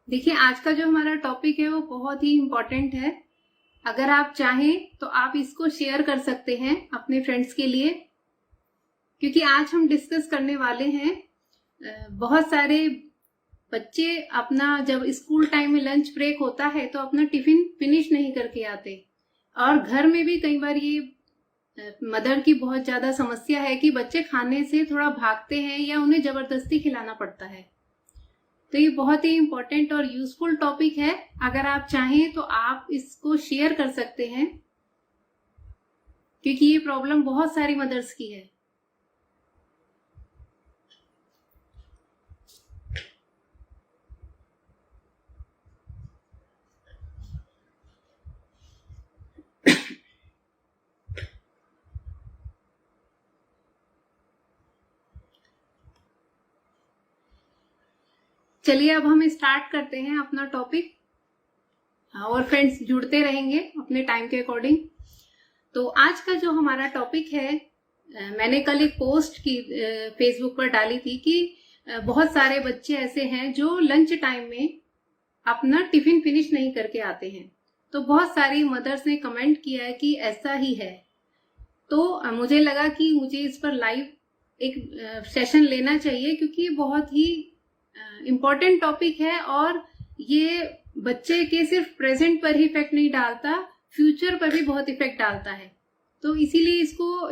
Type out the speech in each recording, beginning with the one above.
देखिए, आज का जो हमारा टॉपिक है वो बहुत ही इम्पोर्टेंट है। अगर आप चाहें तो आप इसको शेयर कर सकते हैं अपने फ्रेंड्स के लिए, क्योंकि आज हम डिस्कस करने वाले हैं बहुत सारे बच्चे अपना जब स्कूल टाइम में लंच ब्रेक होता है तो अपना टिफिन फिनिश नहीं करके आते, और घर में भी कई बार ये मदर की बहुत ज्यादा समस्या है कि बच्चे खाने से थोड़ा भागते हैं या उन्हें जबरदस्ती खिलाना पड़ता है। तो ये बहुत ही इम्पोर्टेंट और यूजफुल टॉपिक है। अगर आप चाहें तो आप इसको शेयर कर सकते हैं, क्योंकि ये प्रॉब्लम बहुत सारी मदर्स की है। चलिए अब हम स्टार्ट करते हैं अपना टॉपिक, और फ्रेंड्स जुड़ते रहेंगे अपने टाइम के अकॉर्डिंग। तो आज का जो हमारा टॉपिक है, मैंने कल एक पोस्ट की फेसबुक पर डाली थी कि बहुत सारे बच्चे ऐसे हैं जो लंच टाइम में अपना टिफिन फिनिश नहीं करके आते हैं। तो बहुत सारी मदर्स ने कमेंट किया है कि ऐसा ही है। तो मुझे लगा कि मुझे इस पर लाइव एक सेशन लेना चाहिए, क्योंकि ये बहुत ही इम्पोर्टेंट टॉपिक है और ये बच्चे के सिर्फ प्रेजेंट पर ही इफेक्ट नहीं डालता, फ्यूचर पर भी बहुत इफेक्ट डालता है। तो इसीलिए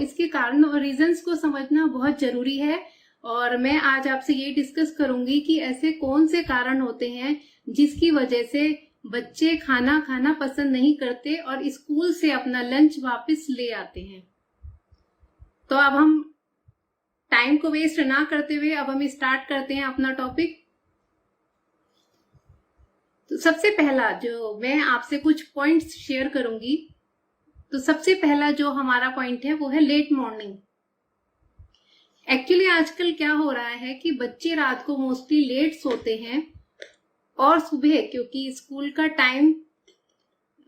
इसके कारण और रीजंस को समझना बहुत जरूरी है। और मैं आज आपसे ये डिस्कस करूंगी कि ऐसे कौन से कारण होते हैं जिसकी वजह से बच्चे खाना खाना पसंद नहीं करते और स्कूल से अपना लंच वापस ले आते हैं। तो अब हम टाइम को वेस्ट ना करते हुए अब हम स्टार्ट करते हैं अपना टॉपिक। तो सबसे पहला जो मैं आपसे कुछ पॉइंट्स शेयर करूंगी, तो सबसे पहला जो हमारा पॉइंट है वो है लेट मॉर्निंग। एक्चुअली आजकल क्या हो रहा है कि बच्चे रात को मोस्टली लेट सोते हैं, और सुबह क्योंकि स्कूल का टाइम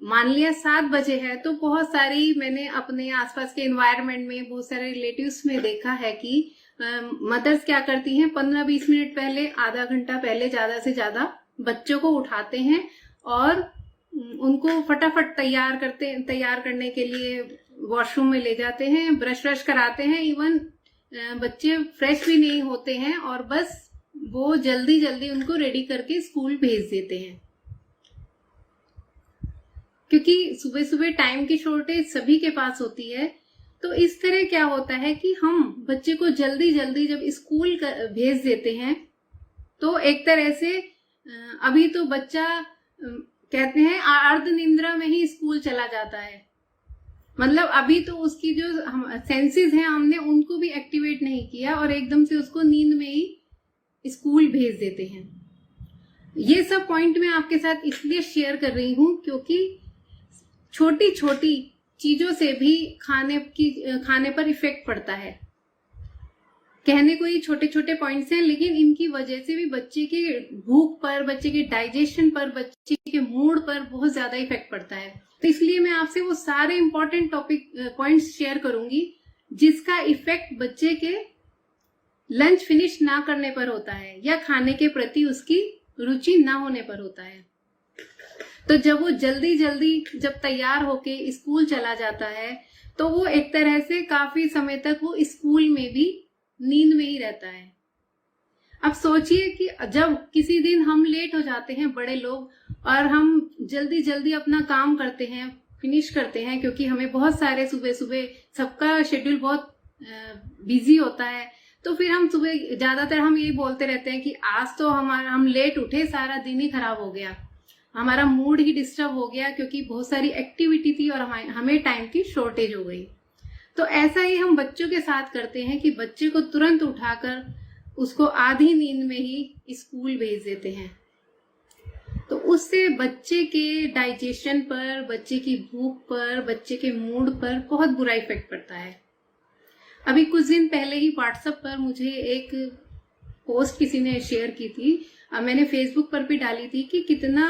मान लिया 7 बजे है, तो बहुत सारी मैंने अपने आसपास के एनवायरनमेंट में बहुत सारे रिलेटिव्स में देखा है कि मदर्स क्या करती हैं, 15-20 मिनट पहले, आधा घंटा पहले ज्यादा से ज्यादा बच्चों को उठाते हैं और उनको फटाफट तैयार करने के लिए वॉशरूम में ले जाते हैं, ब्रश व्रश कराते हैं। इवन बच्चे फ्रेश भी नहीं होते हैं और बस वो जल्दी जल्दी उनको रेडी करके स्कूल भेज देते हैं, क्योंकि सुबह सुबह टाइम की शॉर्टेज सभी के पास होती है। तो इस तरह क्या होता है कि हम बच्चे को जल्दी जल्दी जब स्कूल भेज देते हैं, तो एक तरह से अभी तो बच्चा कहते हैं अर्ध निंद्रा में ही स्कूल चला जाता है। मतलब अभी तो उसकी जो सेंसेस हैं हमने उनको भी एक्टिवेट नहीं किया और एकदम से उसको नींद में ही स्कूल भेज देते हैं। ये सब पॉइंट मैं आपके साथ इसलिए शेयर कर रही हूं क्योंकि छोटी छोटी चीजों से भी खाने पर इफेक्ट पड़ता है। कहने को ये छोटे छोटे पॉइंट्स हैं, लेकिन इनकी वजह से भी बच्चे के भूख पर, बच्चे के डाइजेशन पर, बच्चे के मूड पर बहुत ज्यादा इफेक्ट पड़ता है। तो इसलिए मैं आपसे वो सारे इंपॉर्टेंट पॉइंट्स शेयर करूंगी जिसका इफेक्ट बच्चे के लंच फिनिश ना करने पर होता है या खाने के प्रति उसकी रुचि ना होने पर होता है। तो जब वो जल्दी जल्दी जब तैयार होके स्कूल चला जाता है, तो वो एक तरह से काफी समय तक वो स्कूल में भी नींद में ही रहता है। अब सोचिए कि जब किसी दिन हम लेट हो जाते हैं बड़े लोग, और हम जल्दी जल्दी अपना काम करते हैं, फिनिश करते हैं, क्योंकि हमें बहुत सारे सुबह सुबह सबका शेड्यूल बहुत बिजी होता है। तो फिर हम सुबह ज्यादातर हम यही बोलते रहते हैं कि आज तो हम लेट उठे, सारा दिन ही खराब हो गया, हमारा मूड ही डिस्टर्ब हो गया, क्योंकि बहुत सारी एक्टिविटी थी और हमें टाइम की शॉर्टेज हो गई। तो ऐसा ही हम बच्चों के साथ करते हैं कि बच्चे को तुरंत उठाकर उसको आधी नींद में ही स्कूल भेज देते हैं। तो उससे बच्चे के डाइजेशन पर, बच्चे की भूख पर, बच्चे के मूड पर बहुत बुरा इफेक्ट पड़ता है। अभी कुछ दिन पहले ही व्हाट्सएप पर मुझे एक पोस्ट किसी ने शेयर की थी, मैंने फेसबुक पर भी डाली थी कि कितना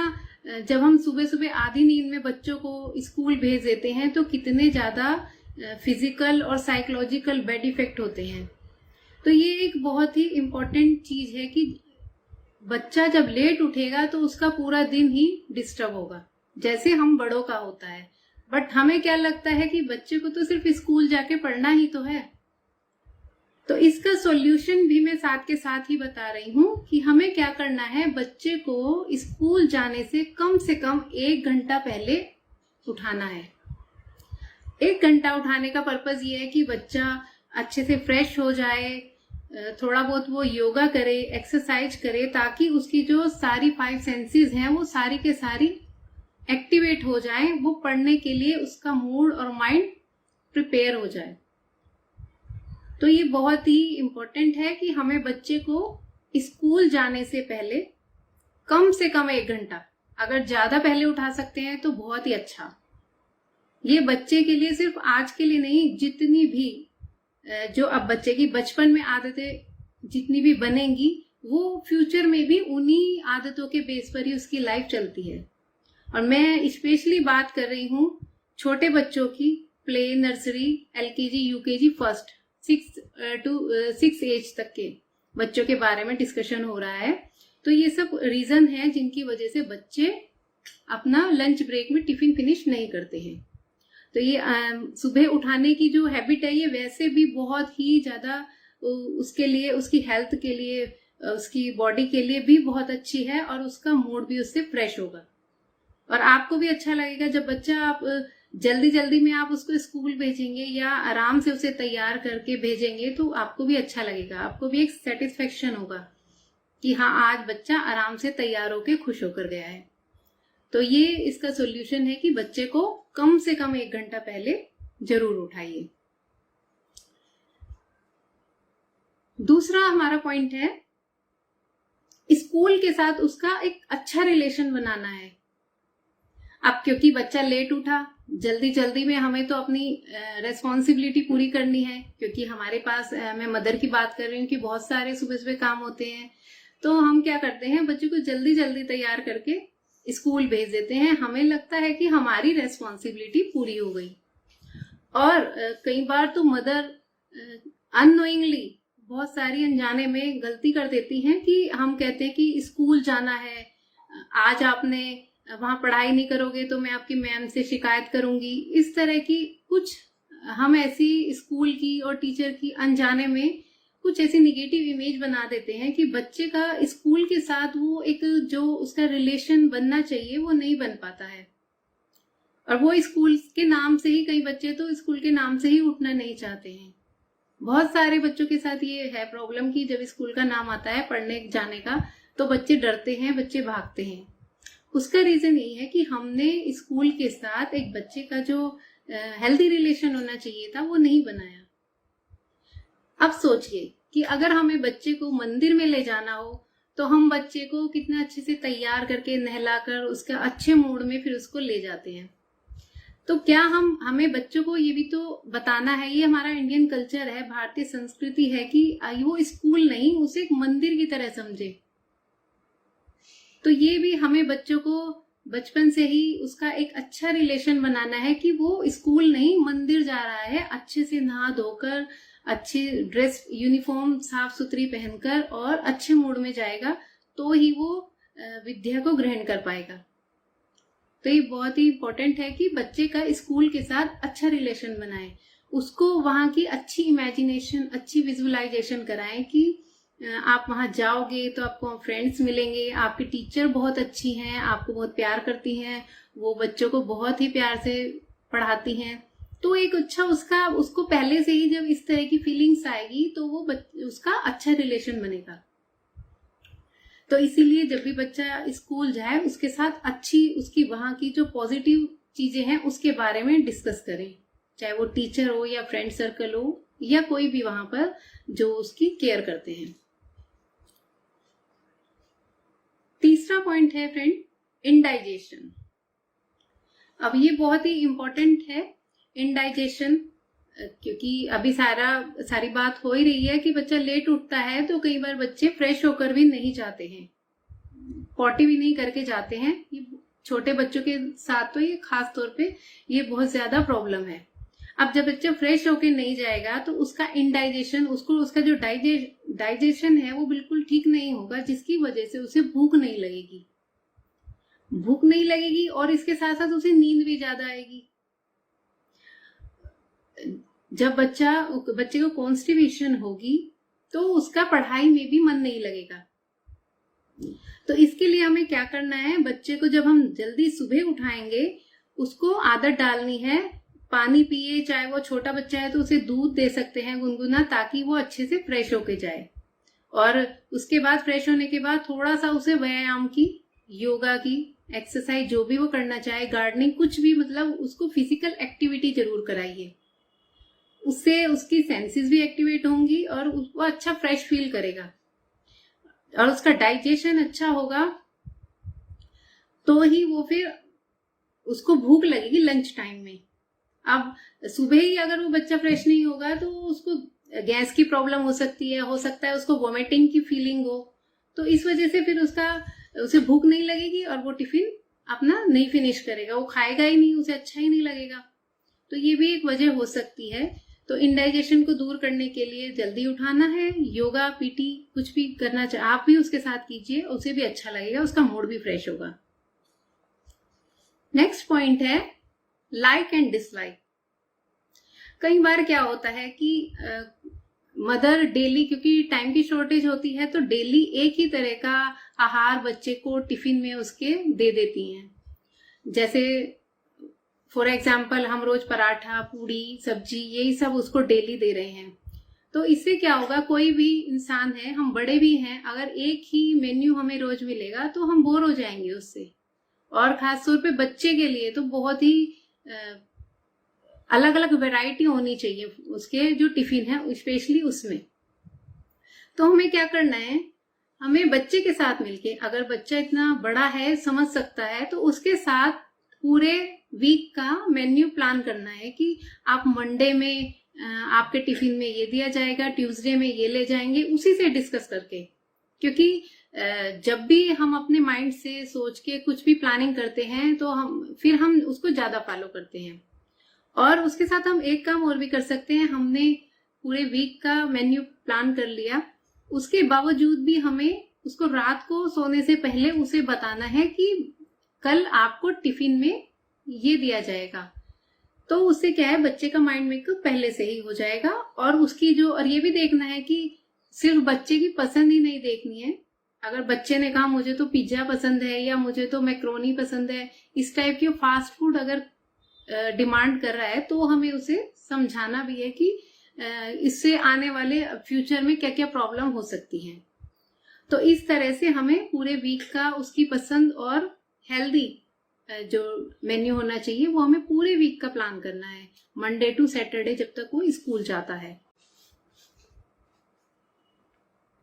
जब हम सुबह सुबह आधी नींद में बच्चों को स्कूल भेज देते हैं तो कितने ज्यादा फिजिकल और साइकोलॉजिकल बैड इफेक्ट होते हैं। तो ये एक बहुत ही इम्पोर्टेंट चीज है कि बच्चा जब लेट उठेगा तो उसका पूरा दिन ही डिस्टर्ब होगा, जैसे हम बड़ों का होता है। बट हमें क्या लगता है कि बच्चे को तो सिर्फ स्कूल जाके पढ़ना ही तो है। तो इसका सॉल्यूशन भी मैं साथ के साथ ही बता रही हूँ कि हमें क्या करना है, बच्चे को स्कूल जाने से कम 1 घंटा पहले उठाना है। 1 घंटा उठाने का पर्पस ये है कि बच्चा अच्छे से फ्रेश हो जाए, थोड़ा बहुत वो योगा करे, एक्सरसाइज करे, ताकि उसकी जो सारी 5 सेंसेस हैं वो सारी के सारी एक्टिवेट हो जाए, वो पढ़ने के लिए उसका मूड और माइंड प्रिपेयर हो जाए। तो ये बहुत ही इम्पोर्टेंट है कि हमें बच्चे को स्कूल जाने से पहले कम से कम 1 घंटा, अगर ज्यादा पहले उठा सकते हैं तो बहुत ही अच्छा। ये बच्चे के लिए सिर्फ आज के लिए नहीं, जितनी भी जो अब बच्चे की बचपन में आदतें जितनी भी बनेंगी, वो फ्यूचर में भी उन्हीं आदतों के बेस पर ही उसकी लाइफ चलती है। और मैं स्पेशली बात कर रही हूँ छोटे बच्चों की, play, nursery, LKG, UKG, first 6 age तक के बच्चों के बारे में डिस्कशन हो रहा है। तो ये सब रीजन है जिनकी वजह से बच्चे अपना लंच ब्रेक में टिफिन फिनिश नहीं करते हैं। तो ये सुबह उठाने की जो हैबिट है, ये वैसे भी बहुत ही ज्यादा उसके लिए, उसकी हेल्थ के लिए, उसकी बॉडी के लिए भी बहुत अच्छी है, और उसका मूड भी उससे फ्रेश होगा। और आपको भी अच्छा लगेगा जब बच्चा, आप जल्दी जल्दी में आप उसको स्कूल भेजेंगे या आराम से उसे तैयार करके भेजेंगे, तो आपको भी अच्छा लगेगा, आपको भी एक सेटिस्फेक्शन होगा कि हाँ, आज बच्चा आराम से तैयार होके खुश होकर गया है। तो ये इसका सॉल्यूशन है कि बच्चे को कम से कम 1 घंटा पहले जरूर उठाइए। दूसरा हमारा पॉइंट है, स्कूल के साथ उसका एक अच्छा रिलेशन बनाना है। अब क्योंकि बच्चा लेट उठा, जल्दी जल्दी में हमें तो अपनी रेस्पॉन्सिबिलिटी पूरी करनी है, क्योंकि हमारे पास, मैं मदर की बात कर रही हूँ कि बहुत सारे सुबह सुबह काम होते हैं। तो हम क्या करते हैं, बच्चे को जल्दी जल्दी तैयार करके स्कूल भेज देते हैं। हमें लगता है कि हमारी रेस्पॉन्सिबिलिटी पूरी हो गई। और कई बार तो मदर अननोइंगली, बहुत सारी अनजाने में गलती कर देती हैं कि हम कहते हैं कि स्कूल जाना है, आज आपने वहां पढ़ाई नहीं करोगे तो मैं आपकी मैम से शिकायत करूंगी। इस तरह की कुछ हम ऐसी स्कूल की और टीचर की अनजाने में कुछ ऐसी निगेटिव इमेज बना देते हैं कि बच्चे का स्कूल के साथ वो एक जो उसका रिलेशन बनना चाहिए वो नहीं बन पाता है। और वो स्कूल के नाम से ही, कई बच्चे तो स्कूल के नाम से ही उठना नहीं चाहते हैं। बहुत सारे बच्चों के साथ ये है प्रॉब्लम कि जब स्कूल का नाम आता है पढ़ने जाने का, तो बच्चे डरते हैं, बच्चे भागते हैं। उसका रीजन यही है कि हमने स्कूल के साथ एक बच्चे का जो हेल्दी रिलेशन होना चाहिए था वो नहीं बनाया। अब सोचिए कि अगर हमें बच्चे को मंदिर में ले जाना हो तो हम बच्चे को कितना अच्छे से तैयार करके, नहलाकर, उसका अच्छे मूड में फिर उसको ले जाते हैं। तो क्या हमें बच्चों को ये भी तो बताना है, ये हमारा इंडियन कल्चर है, भारतीय संस्कृति है कि वो स्कूल नहीं, उसे एक मंदिर की तरह समझे। तो ये भी हमें बच्चों को बचपन से ही उसका एक अच्छा रिलेशन बनाना है कि वो स्कूल नहीं, मंदिर जा रहा है, अच्छे से नहा धोकर, अच्छी ड्रेस, यूनिफॉर्म साफ सुथरी पहनकर और अच्छे मूड में जाएगा, तो ही वो विद्या को ग्रहण कर पाएगा। तो ये बहुत ही इम्पोर्टेंट है कि बच्चे का स्कूल के साथ अच्छा रिलेशन बनाएं, उसको वहां की अच्छी इमेजिनेशन, अच्छी विजुअलाइजेशन कराएं कि आप वहां जाओगे तो आपको फ्रेंड्स मिलेंगे, आपकी टीचर बहुत अच्छी हैं, आपको बहुत प्यार करती हैं, वो बच्चों को बहुत ही प्यार से पढ़ाती हैं। तो एक अच्छा उसको पहले से ही जब इस तरह की फीलिंग्स आएगी तो वो उसका अच्छा रिलेशन बनेगा। तो इसीलिए जब भी बच्चा स्कूल जाए उसके साथ अच्छी, उसकी वहां की जो पॉजिटिव चीजें हैं उसके बारे में डिस्कस करें, चाहे वो टीचर हो या फ्रेंड सर्कल हो या कोई भी वहां पर जो उसकी केयर करते हैं। तीसरा पॉइंट है फ्रेंड, इंडाइजेशन। अब ये बहुत ही इंपॉर्टेंट है इंडाइजेशन, क्योंकि अभी सारी बात हो ही रही है कि बच्चा लेट उठता है तो कई बार बच्चे फ्रेश होकर भी नहीं जाते हैं, पॉटी भी नहीं करके जाते हैं। ये छोटे बच्चों के साथ तो ये खास तौर पे ये बहुत ज्यादा प्रॉब्लम है। अब जब बच्चा फ्रेश होके नहीं जाएगा तो उसका इनडाइजेशन, उसका जो डाइजेशन है वो बिल्कुल ठीक नहीं होगा, जिसकी वजह से उसे भूख नहीं लगेगी और इसके साथ साथ उसे नींद भी ज्यादा आएगी। जब बच्चे को कॉन्स्टिपेशन होगी तो उसका पढ़ाई में भी मन नहीं लगेगा। तो इसके लिए हमें क्या करना है, बच्चे को जब हम जल्दी सुबह उठाएंगे उसको आदत डालनी है पानी पिए, चाहे वो छोटा बच्चा है तो उसे दूध दे सकते हैं गुनगुना, ताकि वो अच्छे से फ्रेश होके जाए। और उसके बाद फ्रेश होने के बाद थोड़ा सा उसे व्यायाम की, योगा की, एक्सरसाइज जो भी वो करना चाहे, गार्डनिंग, कुछ भी, मतलब उसको फिजिकल एक्टिविटी जरूर कराइए। उससे उसकी सेंसेस भी एक्टिवेट होंगी और वो अच्छा फ्रेश फील करेगा और उसका डाइजेशन अच्छा होगा, तो ही वो फिर उसको भूख लगेगी लंच टाइम में। अब सुबह ही अगर वो बच्चा फ्रेश नहीं होगा तो उसको गैस की प्रॉब्लम हो सकती है, हो सकता है उसको वॉमिटिंग की फीलिंग हो, तो इस वजह से फिर उसे भूख नहीं लगेगी और वो टिफिन अपना नहीं फिनिश करेगा, वो खाएगा ही नहीं, उसे अच्छा ही नहीं लगेगा। तो ये भी एक वजह हो सकती है। तो इंडाइजेशन को दूर करने के लिए जल्दी उठाना है, योगा, पीटी, कुछ भी करना चाहिए, आप भी उसके साथ कीजिए, उसे भी अच्छा लगेगा, उसका मूड भी फ्रेश होगा। नेक्स्ट पॉइंट है लाइक एंड डिसलाइक। कई बार क्या होता है कि मदर डेली, क्योंकि टाइम की शॉर्टेज होती है, तो डेली एक ही तरह का आहार बच्चे को टिफिन में उसके दे देती हैं। जैसे फॉर एग्जाम्पल हम रोज पराठा, पूड़ी, सब्जी, यही सब उसको डेली दे रहे हैं। तो इससे क्या होगा, कोई भी इंसान है, हम बड़े भी हैं, अगर एक ही मेन्यू हमें रोज मिलेगा तो हम बोर हो जाएंगे उससे। और खासतौर पे बच्चे के लिए तो बहुत ही अलग अलग वैरायटी होनी चाहिए उसके जो टिफिन है, स्पेशली उसमें। तो हमें क्या करना है, हमें बच्चे के साथ मिलके, अगर बच्चा इतना बड़ा है, समझ सकता है, तो उसके साथ पूरे वीक का मेन्यू प्लान करना है कि आप मंडे में आपके टिफिन में ये दिया जाएगा, ट्यूसडे में ये ले जाएंगे, उसी से डिस्कस करके। क्योंकि जब भी हम अपने माइंड से सोच के कुछ भी प्लानिंग करते हैं तो हम उसको ज्यादा फॉलो करते हैं। और उसके साथ हम एक काम और भी कर सकते हैं, हमने पूरे वीक का मेन्यू प्लान कर लिया, उसके बावजूद भी हमें उसको रात को सोने से पहले उसे बताना है कि कल आपको टिफिन में ये दिया जाएगा। तो उससे क्या है, बच्चे का माइंड मेकअप पहले से ही हो जाएगा। और और ये भी देखना है कि सिर्फ बच्चे की पसंद ही नहीं देखनी है। अगर बच्चे ने कहा मुझे तो पिज्जा पसंद है या मुझे तो मैक्रोनी पसंद है, इस टाइप के फास्ट फूड अगर डिमांड कर रहा है, तो हमें उसे समझाना भी है कि इससे आने वाले फ्यूचर में क्या क्या प्रॉब्लम हो सकती है। तो इस तरह से हमें पूरे वीक का उसकी पसंद और हेल्दी जो मेन्यू होना चाहिए वो हमें पूरे वीक का प्लान करना है, मंडे टू सैटरडे जब तक वो स्कूल जाता है।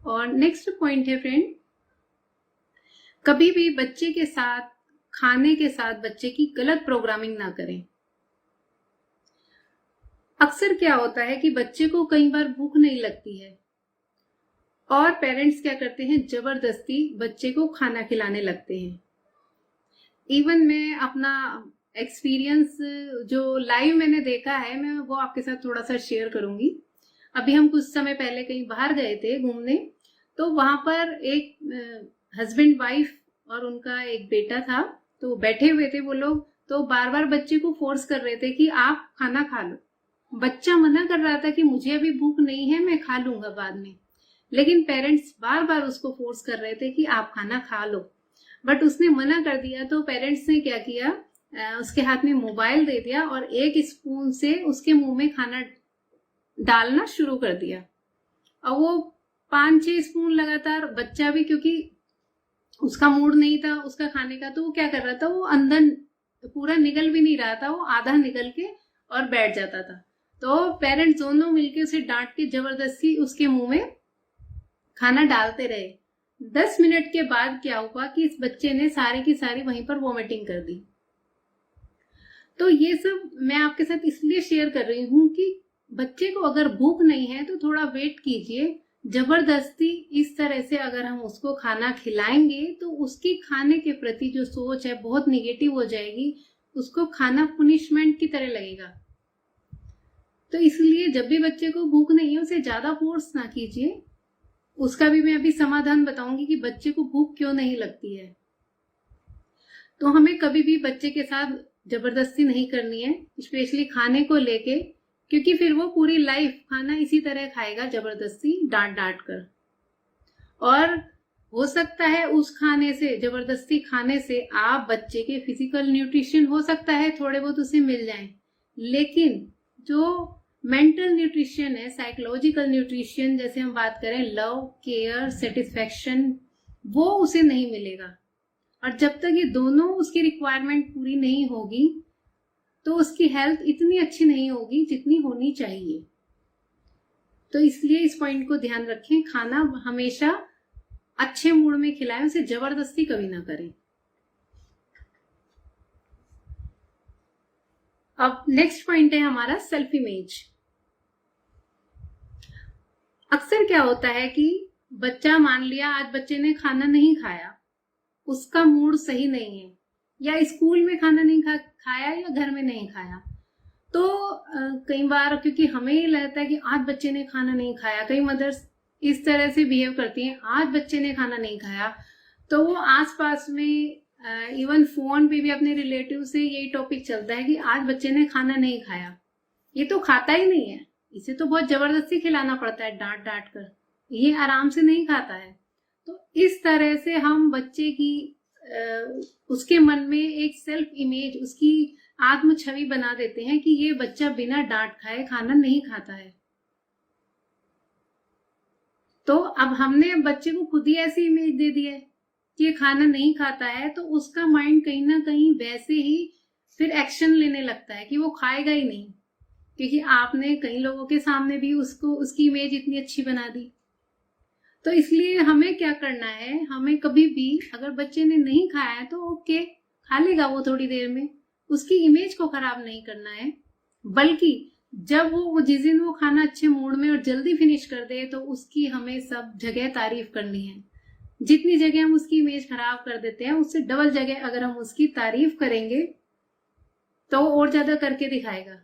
और नेक्स्ट पॉइंट है फ्रेंड, कभी भी बच्चे के साथ, खाने के साथ बच्चे की गलत प्रोग्रामिंग ना करें। अक्सर क्या होता है कि बच्चे को कई बार भूख नहीं लगती है और पेरेंट्स क्या करते हैं, जबरदस्ती बच्चे को खाना खिलाने लगते हैं। इवन मैं अपना एक्सपीरियंस जो लाइव मैंने देखा है, मैं वो आपके साथ थोड़ा सा शेयर करूंगी। अभी हम कुछ समय पहले कहीं बाहर गए थे घूमने, तो वहां पर एक हस्बैंड वाइफ और उनका एक बेटा था, तो बैठे हुए थे वो लोग, तो बार बार बच्चे को फोर्स कर रहे थे कि आप खाना खा लो। बच्चा मना कर रहा था कि मुझे अभी भूख नहीं है, मैं खा लूंगा बाद में, लेकिन पेरेंट्स बार बार उसको फोर्स कर रहे थे कि आप खाना खा लो, बट उसने मना कर दिया। तो पेरेंट्स ने क्या किया, उसके हाथ में मोबाइल दे दिया और एक स्पून से उसके मुंह में खाना डालना शुरू कर दिया। और वो 5-6 स्पून लगातार, बच्चा भी क्योंकि उसका मूड नहीं था उसका खाने का, तो वो क्या कर रहा था, वो अंदर पूरा निगल भी नहीं रहा था, वो आधा निगल के और बैठ जाता था। तो पेरेंट्स दोनों मिलके उसे डांट के जबरदस्ती उसके मुंह में खाना डालते रहे। 10 मिनट के बाद क्या हुआ कि इस बच्चे ने सारी की सारी वहीं पर वॉमिटिंग कर दी। तो ये सब मैं आपके साथ इसलिए शेयर कर रही हूँ कि बच्चे को अगर भूख नहीं है तो थोड़ा वेट कीजिए। जबरदस्ती इस तरह से अगर हम उसको खाना खिलाएंगे तो उसकी खाने के प्रति जो सोच है बहुत निगेटिव हो जाएगी, उसको खाना पनिशमेंट की तरह लगेगा। तो इसलिए जब भी बच्चे को भूख नहीं है उसे ज्यादा फोर्स ना कीजिए। उसका भी मैं अभी समाधान बताऊंगी कि बच्चे को भूख क्यों नहीं लगती है। तो हमें कभी भी बच्चे के साथ जबरदस्ती नहीं करनी है, स्पेशली खाने को लेके, क्योंकि फिर वो पूरी लाइफ खाना इसी तरह खाएगा, जबरदस्ती डांट डांट कर। और हो सकता है उस खाने से, जबरदस्ती खाने से आप बच्चे के फिजिकल न्यूट्रिशन हो सकता है थोड़े बहुत उसे मिल जाएं, लेकिन जो मेंटल न्यूट्रिशन है, साइकोलॉजिकल न्यूट्रिशन, जैसे हम बात करें लव, केयर, सेटिस्फेक्शन, वो उसे नहीं मिलेगा। और जब तक ये दोनों उसकी रिक्वायरमेंट पूरी नहीं होगी तो उसकी हेल्थ इतनी अच्छी नहीं होगी जितनी होनी चाहिए। तो इसलिए इस पॉइंट को ध्यान रखें, खाना हमेशा अच्छे मूड में खिलाएं, उसे जबरदस्ती कभी ना करें। अब नेक्स्ट पॉइंट है हमारा सेल्फ इमेज। अक्सर क्या होता है कि बच्चा, मान लिया आज बच्चे ने खाना नहीं खाया, उसका मूड सही नहीं है, या स्कूल में खाना नहीं खाया या घर में नहीं खाया, तो कई बार क्योंकि हमें ये लगता है कि आज बच्चे ने खाना नहीं खाया, कई मदर्स इस तरह से बिहेव करती हैं, आज बच्चे ने खाना नहीं खाया, तो वो आसपास में इवन फोन पे भी अपने रिलेटिव से यही टॉपिक चलता है कि आज बच्चे ने खाना नहीं खाया, ये तो खाता ही नहीं है, इसे तो बहुत जबरदस्ती खिलाना पड़ता है डांट डांट कर, ये आराम से नहीं खाता है। तो इस तरह से हम बच्चे की उसके मन में एक सेल्फ इमेज, उसकी आत्म छवि बना देते हैं कि ये बच्चा बिना डांट खाए खाना नहीं खाता है। तो अब हमने बच्चे को खुद ही ऐसी इमेज दे दी है कि ये खाना नहीं खाता है, तो उसका माइंड कहीं ना कहीं वैसे ही फिर एक्शन लेने लगता है कि वो खाएगा ही नहीं, क्योंकि आपने कई लोगों के सामने भी उसको, उसकी इमेज इतनी अच्छी बना दी। तो इसलिए हमें क्या करना है, हमें कभी भी अगर बच्चे ने नहीं खाया है तो ओके, खा लेगा वो थोड़ी देर में, उसकी इमेज को खराब नहीं करना है, बल्कि जब वो जिस दिन वो खाना अच्छे मूड में और जल्दी फिनिश कर दे तो उसकी हमें सब जगह तारीफ करनी है। जितनी जगह हम उसकी इमेज खराब कर देते हैं उससे डबल जगह अगर हम उसकी तारीफ करेंगे तो और ज्यादा करके दिखाएगा।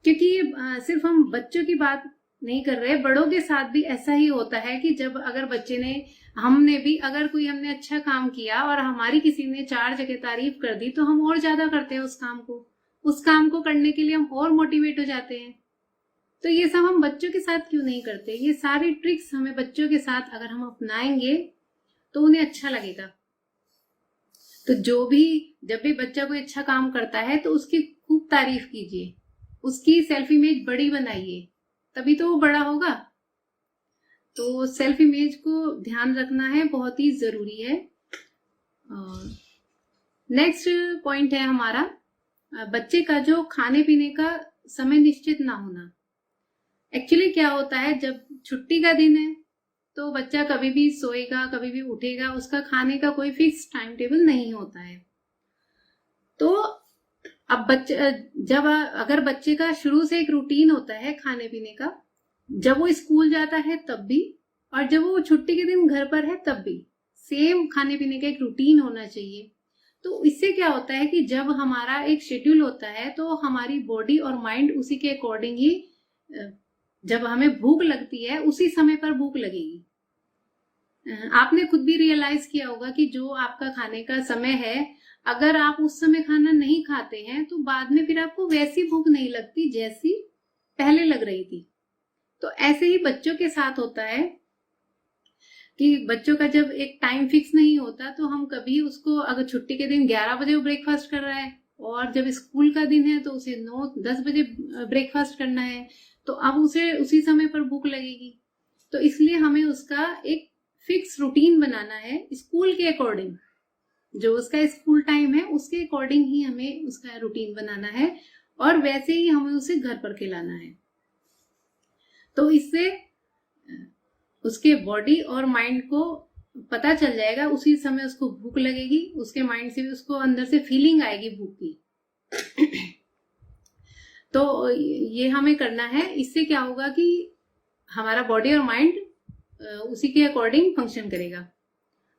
क्योंकि सिर्फ हम बच्चों की बात नहीं कर रहे, बड़ों के साथ भी ऐसा ही होता है कि जब अगर बच्चे ने, हमने भी अगर कोई हमने अच्छा काम किया और हमारी किसी ने 4 जगह तारीफ कर दी तो हम और ज्यादा करते हैं उस काम को करने के लिए हम और मोटिवेट हो जाते हैं। तो ये सब हम बच्चों के साथ क्यों नहीं करते? ये सारी ट्रिक्स हमें बच्चों के साथ अगर हम अपनाएंगे तो उन्हें अच्छा लगेगा। तो जब भी बच्चा कोई अच्छा काम करता है तो उसकी खूब तारीफ कीजिए, उसकी सेल्फ इमेज बड़ी बनाइए, तभी तो वो बड़ा होगा। तो सेल्फ इमेज को ध्यान रखना है, बहुत ही जरूरी है। नेक्स्ट पॉइंट है हमारा, बच्चे का जो खाने पीने का समय निश्चित ना होना। एक्चुअली क्या होता है, जब छुट्टी का दिन है तो बच्चा कभी भी सोएगा, कभी भी उठेगा, उसका खाने का कोई फिक्स टाइम टेबल नहीं होता है। तो अब अगर बच्चे का शुरू से एक रूटीन होता है खाने पीने का, जब वो स्कूल जाता है तब भी और जब वो छुट्टी के दिन घर पर है तब भी सेम खाने पीने का एक रूटीन होना चाहिए। तो इससे क्या होता है कि जब हमारा एक शेड्यूल होता है तो हमारी बॉडी और माइंड उसी के अकॉर्डिंग ही, जब हमें भूख लगती है उसी समय पर भूख लगेगी। आपने खुद भी रियलाइज किया होगा कि जो आपका खाने का समय है, अगर आप उस समय खाना नहीं खाते हैं तो बाद में फिर आपको वैसी भूख नहीं लगती जैसी पहले लग रही थी। तो ऐसे ही बच्चों के साथ होता है कि बच्चों का जब एक टाइम फिक्स नहीं होता तो हम कभी उसको, अगर छुट्टी के दिन 11 बजे वो ब्रेकफास्ट कर रहा है और जब स्कूल का दिन है तो उसे 9-10 बजे ब्रेकफास्ट करना है, तो अब उसे उसी समय पर भूख लगेगी। तो इसलिए हमें उसका एक फिक्स रूटीन बनाना है, स्कूल के अकॉर्डिंग, जो उसका स्कूल टाइम है उसके अकॉर्डिंग ही हमें उसका रूटीन बनाना है और वैसे ही हमें उसे घर पर खिलाना है। तो इससे उसके बॉडी और माइंड को पता चल जाएगा, उसी समय उसको भूख लगेगी, उसके माइंड से भी उसको अंदर से फीलिंग आएगी भूख की। तो ये हमें करना है। इससे क्या होगा कि हमारा बॉडी और माइंड उसी के अकॉर्डिंग फंक्शन करेगा।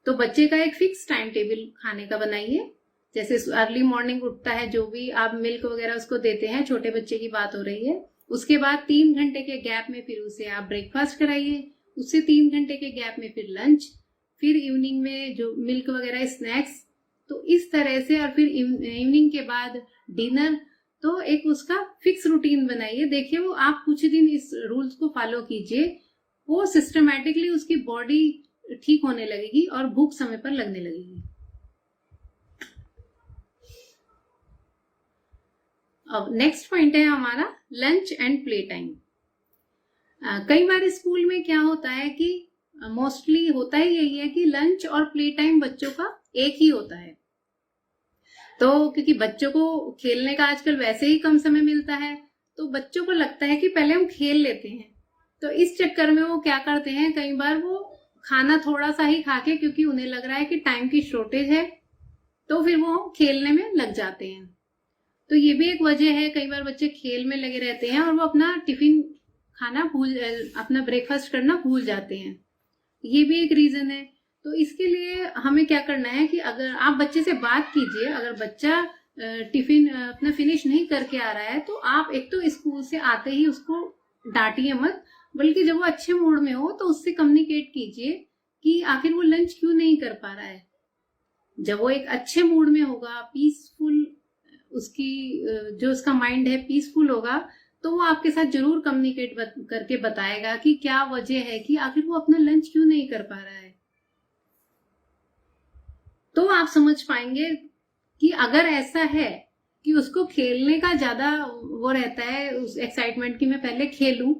तो बच्चे का एक फिक्स टाइम टेबल खाने का बनाइए जैसे अर्ली मॉर्निंग उठता है, जो भी आप मिल्क वगैरह उसको देते हैं, छोटे बच्चे की बात हो रही है, उसके बाद 3 घंटे के गैप में फिर उसे आप ब्रेकफास्ट कराइए, उससे 3 घंटे के गैप में फिर लंच, फिर इवनिंग में जो मिल्क वगैरह स्नैक्स, तो इस तरह से, और फिर इवनिंग के बाद डिनर। तो एक उसका फिक्स रूटीन बनाइए। देखिए वो आप कुछ दिन इस रूल्स को फॉलो कीजिए, वो सिस्टमेटिकली उसकी बॉडी ठीक होने लगेगी और भूख समय पर लगने लगेगी। अब नेक्स्ट पॉइंट है हमारा लंच एंड प्ले टाइम। कई बार स्कूल में क्या होता है कि मोस्टली होता ही यही है कि लंच और प्ले टाइम बच्चों का एक ही होता है। तो क्योंकि बच्चों को खेलने का आजकल वैसे ही कम समय मिलता है, तो बच्चों को लगता है कि पहले हम खेल लेते हैं। तो इस चक्कर में वो क्या करते हैं, कई बार वो खाना थोड़ा सा ही खा के, क्योंकि उन्हें लग रहा है कि टाइम की शॉर्टेज है, तो फिर वो खेलने में लग जाते हैं। तो ये भी एक वजह है, कई बार बच्चे खेल में लगे रहते हैं और वो अपना टिफिन खाना अपना ब्रेकफास्ट करना भूल जाते हैं। ये भी एक रीजन है। तो इसके लिए हमें क्या करना है कि अगर आप बच्चे से बात कीजिए, अगर बच्चा टिफिन अपना फिनिश नहीं करके आ रहा है, तो आप एक तो स्कूल से आते ही उसको डांटिए मत, बल्कि जब वो अच्छे मूड में हो तो उससे कम्युनिकेट कीजिए कि आखिर वो लंच क्यों नहीं कर पा रहा है। जब वो एक अच्छे मूड में होगा, पीसफुल, उसकी जो उसका माइंड है पीसफुल होगा, तो वो आपके साथ जरूर कम्युनिकेट करके बताएगा कि क्या वजह है कि आखिर वो अपना लंच क्यों नहीं कर पा रहा है। तो आप समझ पाएंगे कि अगर ऐसा है कि उसको खेलने का ज्यादा वो रहता है, उस एक्साइटमेंट की मैं पहले खेलूं,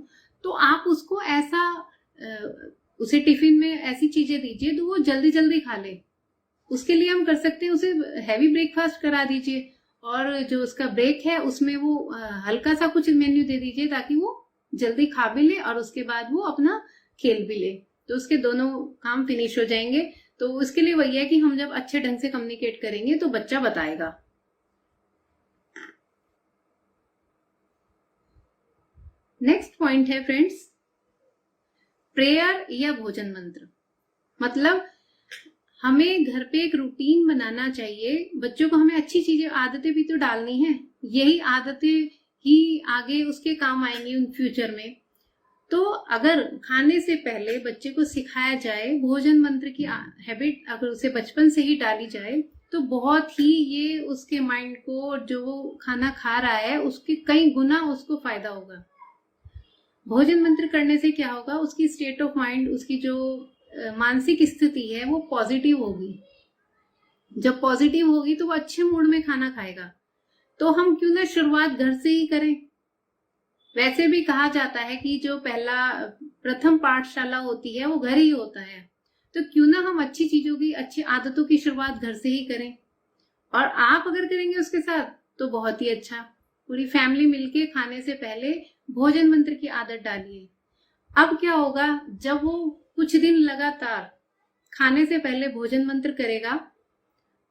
तो आप उसको ऐसा उसे टिफिन में ऐसी चीजें दीजिए तो वो जल्दी जल्दी खा ले। उसके लिए हम कर सकते हैं, उसे हैवी ब्रेकफास्ट करा दीजिए, और जो उसका ब्रेक है उसमें वो हल्का सा कुछ मेन्यू दे दीजिए ताकि वो जल्दी खा भी ले और उसके बाद वो अपना खेल भी ले, तो उसके दोनों काम फिनिश हो जाएंगे। तो उसके लिए वही है कि हम जब अच्छे ढंग से कम्युनिकेट करेंगे तो बच्चा बताएगा। नेक्स्ट पॉइंट है फ्रेंड्स, प्रेयर या भोजन मंत्र। मतलब हमें घर पे एक रूटीन बनाना चाहिए। बच्चों को हमें अच्छी चीजें, आदतें भी तो डालनी है, यही आदतें ही आगे उसके काम आएंगी उन फ्यूचर में। तो अगर खाने से पहले बच्चे को सिखाया जाए भोजन मंत्र की हैबिट, अगर उसे बचपन से ही डाली जाए, तो बहुत ही ये उसके माइंड को, जो वो खाना खा रहा है उसके कई गुना उसको फायदा होगा। भोजन मंत्र करने से क्या होगा, उसकी स्टेट ऑफ माइंड, उसकी जो मानसिक स्थिति है वो पॉजिटिव होगी। जब पॉजिटिव होगी तो वो अच्छे मूड में खाना खाएगा। तो हम क्यों ना शुरुआत घर से ही करें। वैसे भी कहा जाता है कि जो प्रथम पाठशाला होती है वो घर ही होता है। तो क्यों ना हम अच्छी चीजों की, अच्छी आदतों की शुरुआत घर से ही करें। और आप अगर करेंगे उसके साथ तो बहुत ही अच्छा। पूरी फैमिली मिलके खाने से पहले भोजन मंत्र की आदत डालिए। अब क्या होगा, जब वो कुछ दिन लगातार खाने से पहले भोजन मंत्र करेगा,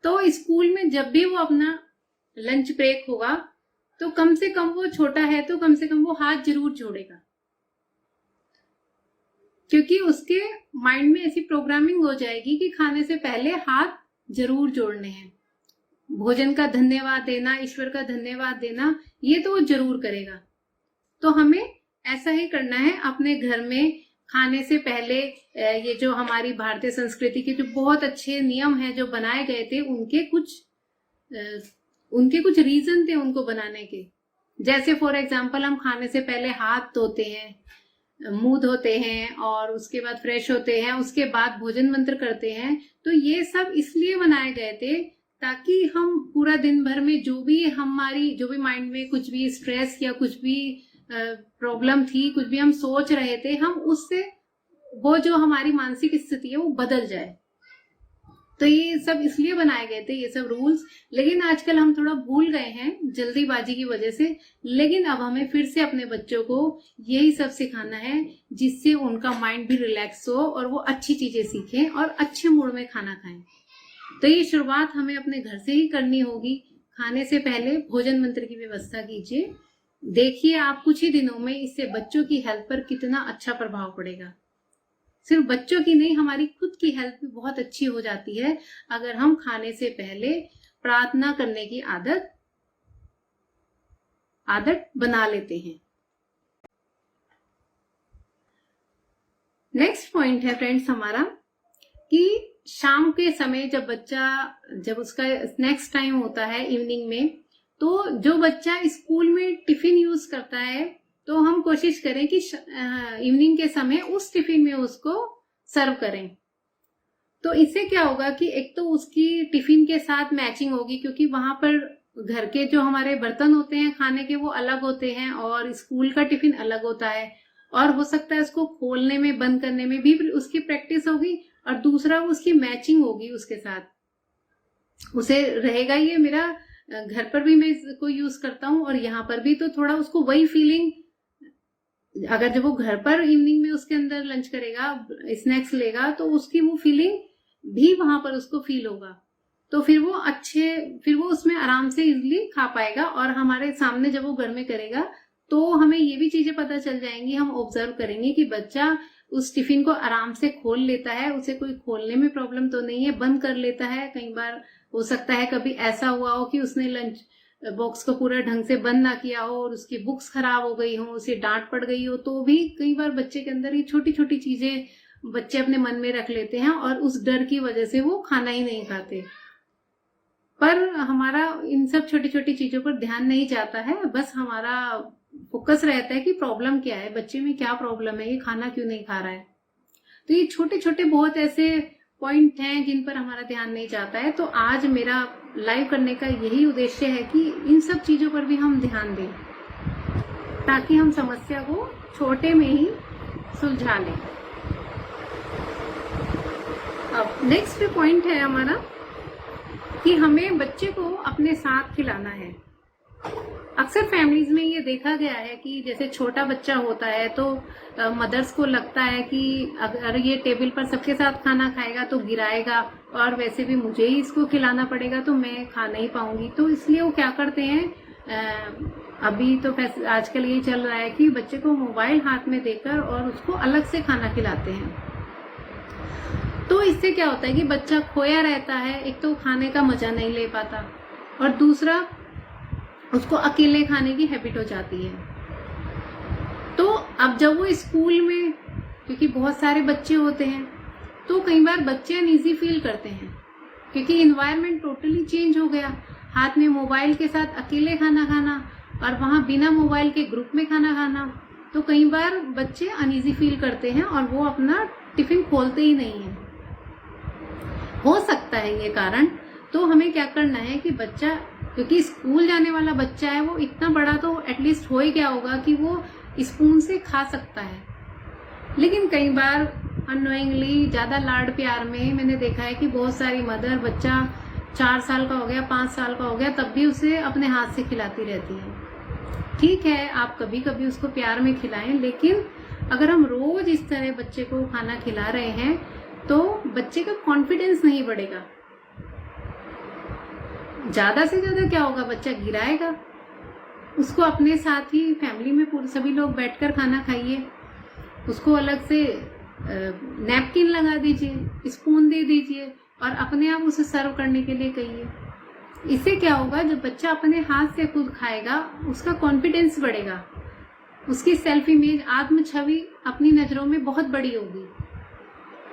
तो स्कूल में जब भी वो अपना लंच ब्रेक होगा, तो कम से कम, वो छोटा है तो कम से कम वो हाथ जरूर जोड़ेगा, क्योंकि उसके माइंड में ऐसी प्रोग्रामिंग हो जाएगी कि खाने से पहले हाथ जरूर जोड़ने हैं। भोजन का धन्यवाद देना, ईश्वर का धन्यवाद देना, ये तो वो जरूर करेगा। तो हमें ऐसा ही करना है अपने घर में खाने से पहले। ये जो हमारी भारतीय संस्कृति के जो बहुत अच्छे नियम हैं जो बनाए गए थे, उनके कुछ रीजन थे उनको बनाने के। जैसे फॉर एग्जाम्पल, हम खाने से पहले हाथ धोते हैं, मुंह धोते हैं और उसके बाद फ्रेश होते हैं, उसके बाद भोजन मंत्र करते हैं। तो ये सब इसलिए बनाए गए थे ताकि हम पूरा दिन भर में जो भी माइंड में कुछ भी स्ट्रेस या कुछ भी प्रॉब्लम थी, कुछ भी हम सोच रहे थे, हम उससे, वो जो हमारी मानसिक स्थिति है वो बदल जाए। तो ये सब इसलिए बनाए गए थे, ये सब रूल्स। लेकिन आजकल हम थोड़ा भूल गए हैं जल्दीबाजी की वजह से। लेकिन अब हमें फिर से अपने बच्चों को यही सब सिखाना है जिससे उनका माइंड भी रिलैक्स हो और वो अच्छी चीजें सीखें और अच्छे मूड में खाना खाएं। तो ये शुरुआत हमें अपने घर से ही करनी होगी। खाने से पहले भोजन मंत्र की व्यवस्था कीजिए। देखिए आप कुछ ही दिनों में इससे बच्चों की हेल्थ पर कितना अच्छा प्रभाव पड़ेगा। सिर्फ बच्चों की नहीं, हमारी खुद की हेल्थ भी बहुत अच्छी हो जाती है अगर हम खाने से पहले प्रार्थना करने की आदत बना लेते हैं। नेक्स्ट पॉइंट है फ्रेंड्स हमारा कि शाम के समय जब उसका स्नैक्स टाइम होता है इवनिंग में, तो जो बच्चा स्कूल में टिफिन यूज करता है तो हम कोशिश करें कि इवनिंग के समय उस टिफिन में उसको सर्व करें। तो इससे क्या होगा कि एक तो उसकी टिफिन के साथ मैचिंग होगी, क्योंकि वहां पर घर के जो हमारे बर्तन होते हैं खाने के वो अलग होते हैं और स्कूल का टिफिन अलग होता है, और हो सकता है उसको खोलने में बंद करने में भी उसकी प्रैक्टिस होगी, और दूसरा उसकी मैचिंग होगी उसके साथ, उसे रहेगा ये मेरा घर पर भी मैं इसको यूज करता हूँ और यहाँ पर भी, तो थोड़ा उसको वही फीलिंग, अगर जब वो घर पर इवनिंग में उसके अंदर लंच करेगा, स्नैक्स लेगा, तो उसकी वो फीलिंग भी वहां पर उसको फील होगा, तो फिर वो उसमें आराम से इजिली खा पाएगा। और हमारे सामने जब वो घर में करेगा तो हमें ये भी चीजें पता चल जाएंगी, हम ऑब्जर्व करेंगे कि बच्चा उस टिफिन को आराम से खोल लेता है, उसे कोई खोलने में प्रॉब्लम तो नहीं है, बंद कर लेता है। कई बार हो सकता है कभी ऐसा हुआ हो कि उसने लंच बॉक्स को पूरा ढंग से बंद ना किया हो और उसकी बुक्स खराब हो गई हो, उसे डांट पड़ गई हो, तो भी कई बार बच्चे के अंदर ये छोटी छोटी चीजें बच्चे अपने मन में रख लेते हैं और उस डर की वजह से वो खाना ही नहीं खाते। पर हमारा इन सब छोटी छोटी चीजों पर ध्यान नहीं जाता है, बस हमारा फोकस रहता है कि प्रॉब्लम क्या है, बच्चे में क्या प्रॉब्लम है, ये खाना क्यों नहीं खा रहा है। तो ये छोटे छोटे बहुत ऐसे पॉइंट हैं जिन पर हमारा ध्यान नहीं जाता है। तो आज मेरा लाइव करने का यही उद्देश्य है कि इन सब चीजों पर भी हम ध्यान दें, ताकि हम समस्या को छोटे में ही सुलझा लें। अब नेक्स्ट पॉइंट है हमारा कि हमें बच्चे को अपने साथ खिलाना है। अक्सर फैमिलीज में ये देखा गया है कि जैसे छोटा बच्चा होता है तो मदर्स को लगता है कि अगर ये टेबल पर सबके साथ खाना खाएगा तो गिराएगा, और वैसे भी मुझे ही इसको खिलाना पड़ेगा तो मैं खा नहीं पाऊंगी। तो इसलिए वो क्या करते हैं, अभी तो आजकल ये चल रहा है कि बच्चे को मोबाइल हाथ में देकर और उसको अलग से खाना खिलाते हैं। तो इससे क्या होता है कि बच्चा खोया रहता है, एक तो खाने का मजा नहीं ले पाता और दूसरा उसको अकेले खाने की हैबिट हो जाती है। तो अब जब वो स्कूल में, क्योंकि बहुत सारे बच्चे होते हैं, तो कई बार बच्चे अनईजी फील करते हैं क्योंकि इन्वायरमेंट टोटली चेंज हो गया। हाथ में मोबाइल के साथ अकेले खाना खाना और वहां बिना मोबाइल के ग्रुप में खाना खाना, तो कई बार बच्चे अनईजी फील करते हैं और वो अपना टिफिन खोलते ही नहीं है। हो सकता है ये कारण। तो हमें क्या करना है कि बच्चा, क्योंकि स्कूल जाने वाला बच्चा है, वो इतना बड़ा तो एटलीस्ट हो ही गया होगा कि वो स्पून से खा सकता है। लेकिन कई बार अननोइंगली ज्यादा लाड प्यार में मैंने देखा है कि बहुत सारी मदर, बच्चा 4 साल का हो गया, 5 साल का हो गया, तब भी उसे अपने हाथ से खिलाती रहती है। ठीक है, आप कभी कभी उसको प्यार में खिलाएं, लेकिन अगर हम रोज इस तरह बच्चे को खाना खिला रहे हैं तो बच्चे का कॉन्फिडेंस नहीं बढ़ेगा। ज्यादा से ज्यादा क्या होगा, बच्चा गिराएगा। उसको अपने साथ ही फैमिली में पूरे सभी लोग बैठकर खाना खाइए, उसको अलग से नैपकिन लगा दीजिए, स्पून दे दीजिए और अपने आप उसे सर्व करने के लिए कहिए। इससे क्या होगा, जब बच्चा अपने हाथ से खुद खाएगा उसका कॉन्फिडेंस बढ़ेगा, उसकी सेल्फ इमेज, आत्म छवि अपनी नजरों में बहुत बड़ी होगी।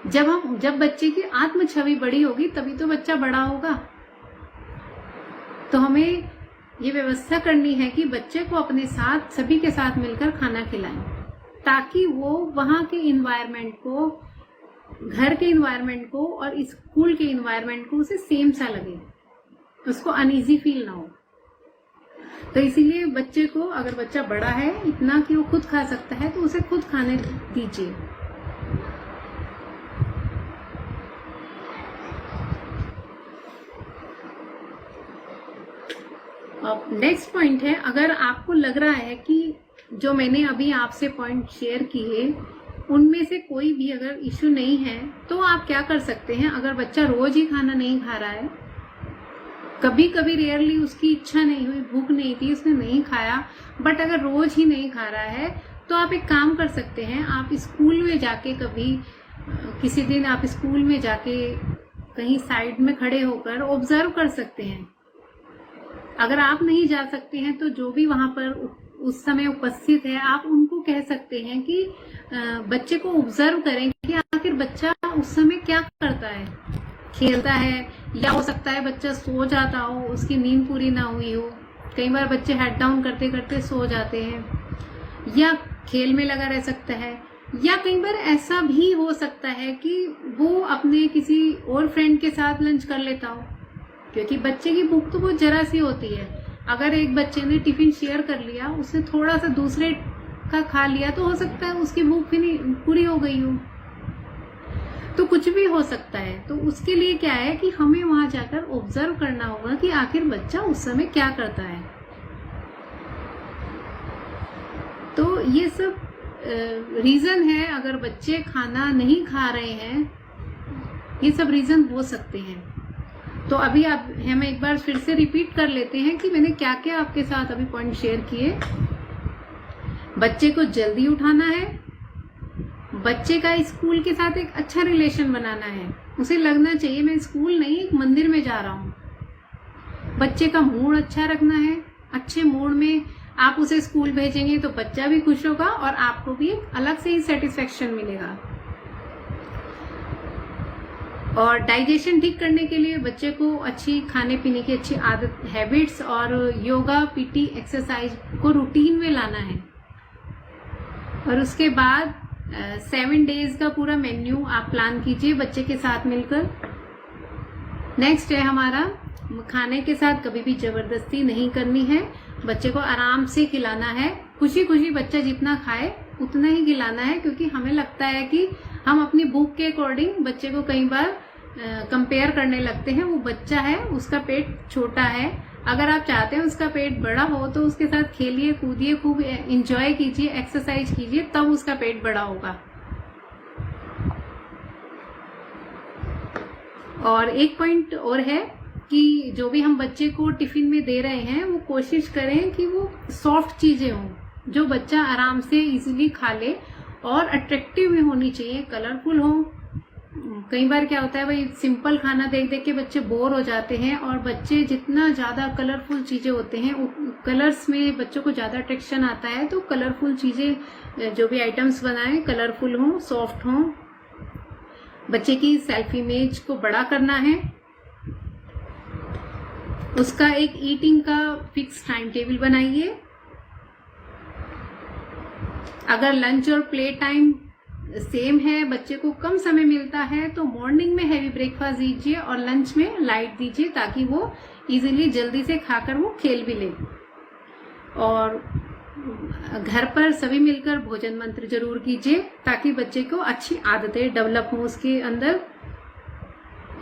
जब बच्चे की आत्म छवि बड़ी होगी तभी तो बच्चा बड़ा होगा। तो हमें ये व्यवस्था करनी है कि बच्चे को अपने साथ, सभी के साथ मिलकर खाना खिलाएं, ताकि वो वहां के इन्वायरमेंट को, घर के इन्वायरमेंट को और स्कूल के इन्वायरमेंट को उसे सेम सा लगे, उसको अनईजी फील ना हो। तो इसीलिए बच्चे को, अगर बच्चा बड़ा है इतना कि वो खुद खा सकता है, तो उसे खुद खाने दीजिए। अब नेक्स्ट पॉइंट है, अगर आपको लग रहा है कि जो मैंने अभी आपसे पॉइंट शेयर किए उनमें से कोई भी अगर इश्यू नहीं है, तो आप क्या कर सकते हैं। अगर बच्चा रोज ही खाना नहीं खा रहा है, कभी कभी रेयरली उसकी इच्छा नहीं हुई, भूख नहीं थी, उसने नहीं खाया, बट अगर रोज ही नहीं खा रहा है, तो आप एक काम कर सकते हैं। आप स्कूल में जाके, कभी किसी दिन आप स्कूल में जाके कहीं साइड में खड़े होकर ऑब्जर्व कर सकते हैं अगर आप नहीं जा सकते हैं तो जो भी वहां पर उस समय उपस्थित है, आप उनको कह सकते हैं कि बच्चे को ऑब्जर्व करें कि आखिर बच्चा उस समय क्या करता है, खेलता है, या हो सकता है बच्चा सो जाता हो, उसकी नींद पूरी ना हुई हो। कई बार बच्चे हेड डाउन करते करते सो जाते हैं, या खेल में लगा रह सकता है, या कई बार ऐसा भी हो सकता है कि वो अपने किसी और फ्रेंड के साथ लंच कर लेता हो, क्योंकि बच्चे की भूख तो बहुत जरा सी होती है। अगर एक बच्चे ने टिफिन शेयर कर लिया, उसने थोड़ा सा दूसरे का खा लिया, तो हो सकता है उसकी भूख भी नहीं पूरी हो गई हो। तो कुछ भी हो सकता है। तो उसके लिए क्या है कि हमें वहां जाकर ऑब्जर्व करना होगा कि आखिर बच्चा उस समय क्या करता है। तो ये सब रीजन है, अगर बच्चे खाना नहीं खा रहे हैं, ये सब रीजन हो सकते हैं। तो अभी आप हम एक बार फिर से रिपीट कर लेते हैं कि मैंने क्या क्या आपके साथ अभी पॉइंट शेयर किए। बच्चे को जल्दी उठाना है, बच्चे का स्कूल के साथ एक अच्छा रिलेशन बनाना है, उसे लगना चाहिए मैं स्कूल नहीं एक मंदिर में जा रहा हूँ। बच्चे का मूड अच्छा रखना है, अच्छे मूड में आप उसे स्कूल भेजेंगे तो बच्चा भी खुश होगा और आपको भी एक अलग से ही सेटिस्फेक्शन मिलेगा। और डाइजेशन ठीक करने के लिए बच्चे को अच्छी खाने पीने की अच्छी आदत, हैबिट्स और योगा, पीटी, एक्सरसाइज को रूटीन में लाना है। और उसके बाद 7 डेज का पूरा मेन्यू आप प्लान कीजिए बच्चे के साथ मिलकर। नेक्स्ट है हमारा, खाने के साथ कभी भी जबरदस्ती नहीं करनी है, बच्चे को आराम से खिलाना है, खुशी खुशी बच्चा जितना खाए उतना ही खिलाना है। क्योंकि हमें लगता है कि हम अपनी भूख के अकॉर्डिंग बच्चे को कई बार कंपेयर करने लगते हैं। वो बच्चा है, उसका पेट छोटा है, अगर आप चाहते हैं उसका पेट बड़ा हो तो उसके साथ खेलिए, कूदिए, खूब एंजॉय कीजिए, एक्सरसाइज कीजिए, तब उसका पेट बड़ा होगा। और एक पॉइंट और है कि जो भी हम बच्चे को टिफिन में दे रहे हैं, वो कोशिश करें कि वो सॉफ्ट चीजें हों, जो बच्चा आराम से इजीली खा ले, और अट्रैक्टिव भी होनी चाहिए, कलरफुल हो। कई बार क्या होता है भाई, सिंपल खाना देख देख के बच्चे बोर हो जाते हैं, और बच्चे जितना ज्यादा कलरफुल चीजें होते हैं, कलर्स में बच्चों को ज्यादा अट्रैक्शन आता है। तो कलरफुल चीजें, जो भी आइटम्स बनाएं, कलरफुल हों, सॉफ्ट हों। बच्चे की सेल्फ इमेज को बड़ा करना है, उसका एक ईटिंग का फिक्स टाइम टेबल बनाइए। अगर लंच और प्ले टाइम सेम है, बच्चे को कम समय मिलता है, तो मॉर्निंग में हैवी ब्रेकफास्ट दीजिए और लंच में लाइट दीजिए, ताकि वो इजीली जल्दी से खाकर वो खेल भी ले। और घर पर सभी मिलकर भोजन मंत्र जरूर कीजिए, ताकि बच्चे को अच्छी आदतें डेवलप हो उसके अंदर।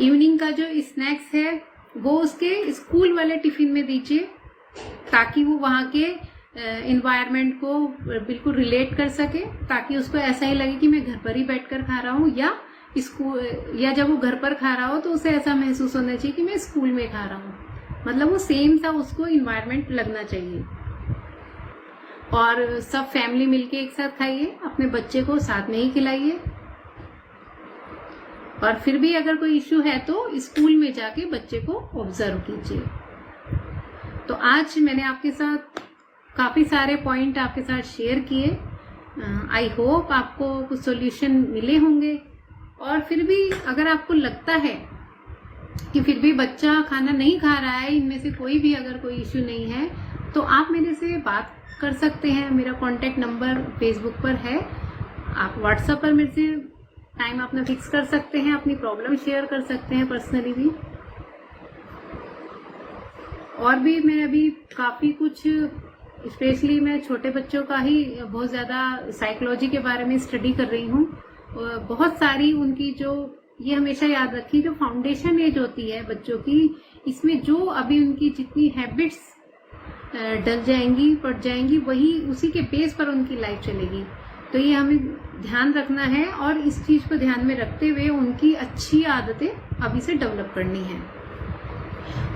इवनिंग का जो स्नैक्स है वो उसके स्कूल वाले टिफिन में दीजिए, ताकि वो वहाँ के एनवायरनमेंट को बिल्कुल रिलेट कर सके, ताकि उसको ऐसा ही लगे कि मैं घर पर ही बैठकर खा रहा हूँ, या स्कूल, या जब वो घर पर खा रहा हो तो उसे ऐसा महसूस होना चाहिए कि मैं स्कूल में खा रहा हूँ। मतलब वो सेम सा उसको एनवायरनमेंट लगना चाहिए। और सब फैमिली मिलके एक साथ खाइए, अपने बच्चे को साथ में ही खिलाइए। और फिर भी अगर कोई इश्यू है तो स्कूल में जाके बच्चे को ऑब्जर्व कीजिए। तो आज मैंने आपके साथ काफी सारे पॉइंट आपके साथ शेयर किए। आई होप आपको कुछ सॉल्यूशन मिले होंगे। और फिर भी अगर आपको लगता है कि फिर भी बच्चा खाना नहीं खा रहा है, इनमें से कोई भी अगर कोई इश्यू नहीं है, तो आप मेरे से बात कर सकते हैं। मेरा कॉन्टेक्ट नंबर फेसबुक पर है, आप व्हाट्सएप पर मेरे से टाइम अपना फिक्स कर सकते हैं, अपनी प्रॉब्लम शेयर कर सकते हैं पर्सनली भी। और भी मैं अभी काफी कुछ, स्पेशली मैं छोटे बच्चों का ही बहुत ज्यादा साइकोलॉजी के बारे में स्टडी कर रही हूँ। बहुत सारी उनकी जो, ये हमेशा याद रखिए, जो फाउंडेशन एज होती है बच्चों की, इसमें जो अभी उनकी जितनी हैबिट्स डल जाएंगी, पड़ जाएंगी, वही उसी के बेस पर उनकी लाइफ चलेगी। तो ये हमें ध्यान रखना है, और इस चीज को ध्यान में रखते हुए उनकी अच्छी आदतें अभी से डेवलप करनी है।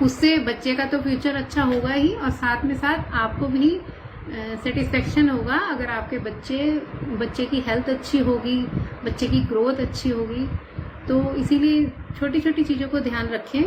उससे बच्चे का तो फ्यूचर अच्छा होगा ही, और साथ में साथ आपको भी सेटिस्फेक्शन होगा अगर आपके बच्चे की हेल्थ अच्छी होगी, बच्चे की ग्रोथ अच्छी होगी। तो इसीलिए छोटी छोटी चीजों को ध्यान रखें।